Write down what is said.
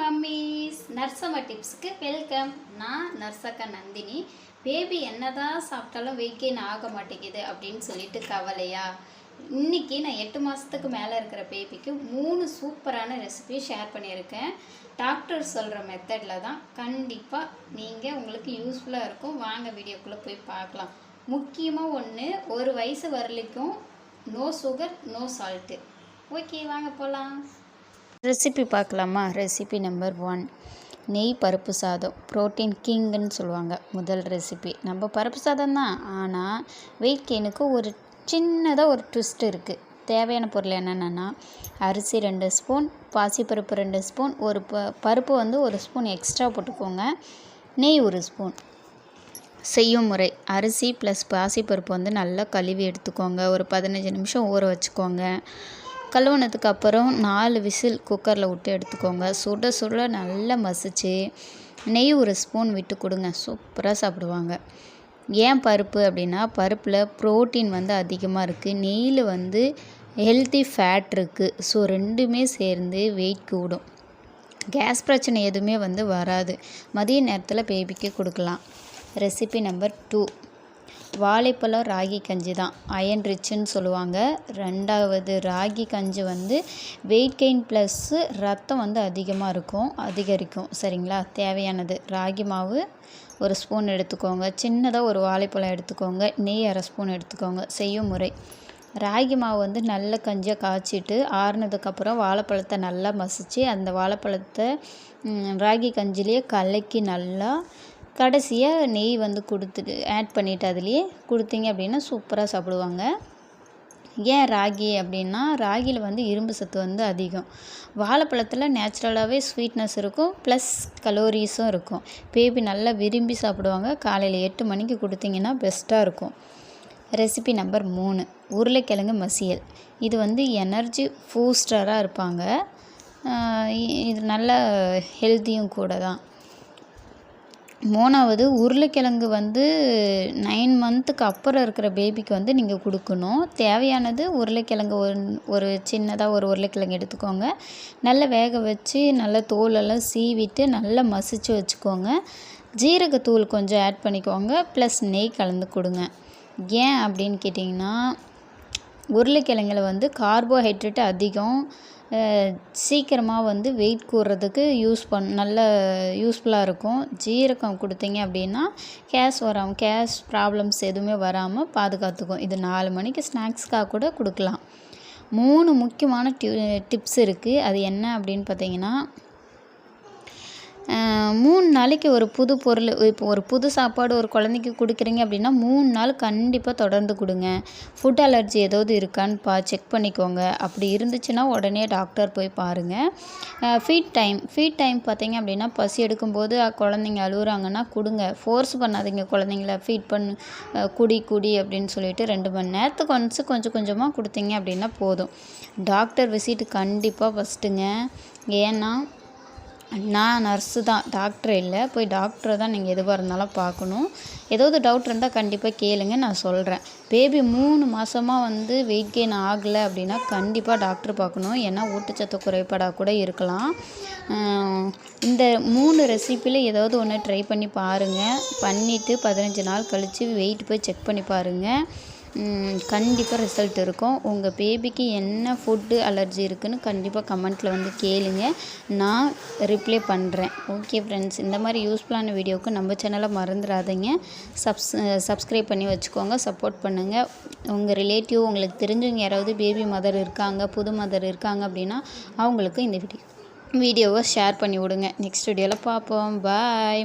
Mummies நர்சம்மா டிப்ஸுக்கு welcome. நான் நர்சக்கா Nandini. Baby என்னதான் சாப்பிட்டாலும் வெயிட் கெயின் ஆக மாட்டேங்குது அப்படின்னு சொல்லிட்டு கவலையா? இன்றைக்கி நான் 8 மாதத்துக்கு மேலே இருக்கிற பேபிக்கு 3 சூப்பரான ரெசிபி ஷேர் பண்ணியிருக்கேன். டாக்டர் சொல்கிற மெத்தடில் தான். கண்டிப்பாக நீங்கள் உங்களுக்கு யூஸ்ஃபுல்லாக இருக்கும். வாங்க வீடியோக்குள்ளே போய் பார்க்கலாம். முக்கியமாக ஒன்று, 1 வயசு வரலைக்கும் no sugar no salt. Okay, வாங்க போகலாம். ரெசிபி பார்க்கலாமா? ரெசிபி நம்பர் 1, நெய் பருப்பு சாதம். ப்ரோட்டீன் கிங்குன்னு சொல்லுவாங்க. முதல் ரெசிபி நம்ம பருப்பு சாதம் தான், ஆனால் வெயிட் கெயினுக்கு ஒரு சின்னதாக ஒரு ட்விஸ்ட் இருக்குது. தேவையான பொருள் என்னென்னா, அரிசி 2 ஸ்பூன், பாசிப்பருப்பு 2 ஸ்பூன், ஒரு பருப்பு வந்து 1 ஸ்பூன் எக்ஸ்ட்ரா போட்டுக்கோங்க, நெய் 1 ஸ்பூன். செய்யும் முறை: அரிசி ப்ளஸ் பாசிப்பருப்பு வந்து நல்லா கழுவி எடுத்துக்கோங்க. ஒரு 15 நிமிஷம் ஊற வச்சுக்கோங்க. கழுவுனதுக்கு அப்புறம் 4 விசில் குக்கரில் விட்டு எடுத்துக்கோங்க. சுட சுட நல்லா மசிச்சு நெய் 1 ஸ்பூன் விட்டு கொடுங்க. சூப்பராக சாப்பிடுவாங்க. ஏன் பருப்பு அப்படின்னா, பருப்பில் ப்ரோட்டீன் வந்து அதிகமாக இருக்குது, நெய்யில் வந்து ஹெல்த்தி ஃபேட் இருக்குது. ஸோ ரெண்டுமே சேர்ந்து வெயிட் கூடும். கேஸ் பிரச்சனை எதுவுமே வந்து வராது. மதிய நேரத்தில் பேபிக்கு கொடுக்கலாம். ரெசிபி நம்பர் 2, வாழைப்பழம் ராகி கஞ்சி தான். அயன் ரிச்சுன்னு சொல்லுவாங்க. 2வது ராகி கஞ்சி வந்து வெயிட் கெயின் ப்ளஸ்ஸு ரத்தம் வந்து அதிகரிக்கும். சரிங்களா? தேவையானது: ராகி மாவு 1 ஸ்பூன் எடுத்துக்கோங்க, சின்னதாக ஒரு வாழைப்பழம் எடுத்துக்கோங்க, நெய் 1/2 ஸ்பூன் எடுத்துக்கோங்க. செய்யும் முறை: ராகி மாவு வந்து நல்ல கஞ்சியாக காய்ச்சிட்டு ஆறுனதுக்கப்புறம் வாழைப்பழத்தை நல்லா மசித்து அந்த வாழைப்பழத்தை ராகி கஞ்சிலேயே கலக்கி நல்லா கடைசியாக நெய் வந்து ஆட் பண்ணிவிட்டு அதுலேயே கொடுத்தீங்க அப்படின்னா சூப்பராக சாப்பிடுவாங்க. ஏன் ராகி அப்படின்னா, ராகியில் வந்து இரும்பு சத்து வந்து அதிகம். வாழைப்பழத்தில் நேச்சுரலாகவே ஸ்வீட்னஸ் இருக்கும், ப்ளஸ் கலோரிஸும் இருக்கும். பேபி நல்லா விரும்பி சாப்பிடுவாங்க. காலையில் 8 மணிக்கு கொடுத்தீங்கன்னா பெஸ்ட்டாக இருக்கும். ரெசிபி நம்பர் 3, உருளைக்கிழங்கு மசியல். இது வந்து எனர்ஜி பூஸ்டராக இருப்பாங்க. இது நல்ல ஹெல்த்தியும் கூட தான். 3வது, உருளைக்கிழங்கு வந்து 9 மந்த்துக்கு அப்புறம் இருக்கிற பேபிக்கு வந்து நீங்கள் கொடுக்கணும். தேவையானது உருளைக்கிழங்கு ஒரு சின்னதாக ஒரு உருளைக்கிழங்கு எடுத்துக்கோங்க. நல்லா வேக வச்சு நல்லா தோலெல்லாம் சீவிட்டு நல்லா மசிச்சு வச்சுக்கோங்க. ஜீரகத்தூள் கொஞ்சம் ஆட் பண்ணிக்கோங்க, ப்ளஸ் நெய் கலந்து கொடுங்க. ஏன் அப்படின்னு கேட்டிங்கன்னா, உருளைக்கிழங்கில் வந்து கார்போஹைட்ரேட் அதிகம். சீக்கிரமாக வந்து வெயிட் கூடுறதுக்கு நல்ல யூஸ்ஃபுல்லாக இருக்கும். ஜீரகம் கொடுத்தீங்க அப்படின்னா கேஸ் ப்ராப்ளம்ஸ் எதுவுமே வராமல் பாதுகாத்துக்கும். இது 4 மணிக்கு ஸ்நாக்ஸ்க்காக கூட கொடுக்கலாம். 3 முக்கியமான டிப்ஸ் இருக்குது. அது என்ன அப்படின்னு பார்த்தீங்கன்னா, 3 நாளைக்கு ஒரு புது பொருள். இப்போ ஒரு புது சாப்பாடு ஒரு குழந்தைக்கு கொடுக்குறீங்க அப்படின்னா 3 நாள் கண்டிப்பாக தொடர்ந்து கொடுங்க. ஃபுட் அலர்ஜி ஏதாவது இருக்கான்னு செக் பண்ணிக்கோங்க. அப்படி இருந்துச்சுன்னா உடனே டாக்டர் போய் பாருங்கள். ஃபீட் டைம் பார்த்தீங்க அப்படின்னா, பசி எடுக்கும்போது குழந்தைங்க அழுகுறாங்கன்னா கொடுங்க. ஃபோர்ஸ் பண்ணாதீங்க குழந்தைங்கள. ஃபீட் பண்ணு, குடி அப்படின்னு சொல்லிட்டு 2 மணி நேரத்துக்கு ஒன்ஸு கொஞ்சம் கொஞ்சமாக கொடுத்தீங்க அப்படின்னா போதும். டாக்டர் விசிட்டு கண்டிப்பாக ஃபஸ்ட்டுங்க. ஏன்னா நான் நர்ஸு தான், டாக்டர் இல்லை. போய் டாக்டரை தான் நீங்கள் எதுவாக இருந்தாலும் பார்க்கணும். ஏதாவது டவுட் இருந்தால் கண்டிப்பாக கேளுங்க, நான் சொல்கிறேன். பேபி 3 மாதமாக வந்து வெயிட் கெயின் ஆகலை அப்படின்னா கண்டிப்பாக டாக்டர் பார்க்கணும். ஏன்னா ஊட்டச்சத்து குறைபாடாக கூட இருக்கலாம். இந்த 3 ரெசிப்பியில் ஏதாவது ஒன்று ட்ரை பண்ணி பாருங்கள். பண்ணிவிட்டு 15 நாள் கழித்து வெயிட் போய் செக் பண்ணி பாருங்கள். கண்டிப்பாக ரிசல்ட் இருக்கும். உங்கள் பேபிக்கு என்ன ஃபுட்டு அலர்ஜி இருக்குதுன்னு கண்டிப்பாக கமெண்ட்டில் வந்து கேளுங்க, நான் ரிப்ளை பண்ணுறேன். ஓகே ஃப்ரெண்ட்ஸ், இந்த மாதிரி யூஸ்ஃபுல்லான வீடியோவுக்கு நம்ம சேனலை மறந்துடாதீங்க. சப்ஸ்கிரைப் பண்ணி வச்சுக்கோங்க, சப்போர்ட் பண்ணுங்கள். உங்கள் ரிலேட்டிவ், உங்களுக்கு தெரிஞ்சவங்க யாராவது பேபி மதர் இருக்காங்க, புது மதர் இருக்காங்க அப்படின்னா அவங்களுக்கு இந்த வீடியோவை ஷேர் பண்ணி விடுங்க. நெக்ஸ்ட் வீடியோவில் பார்ப்போம். பாய்.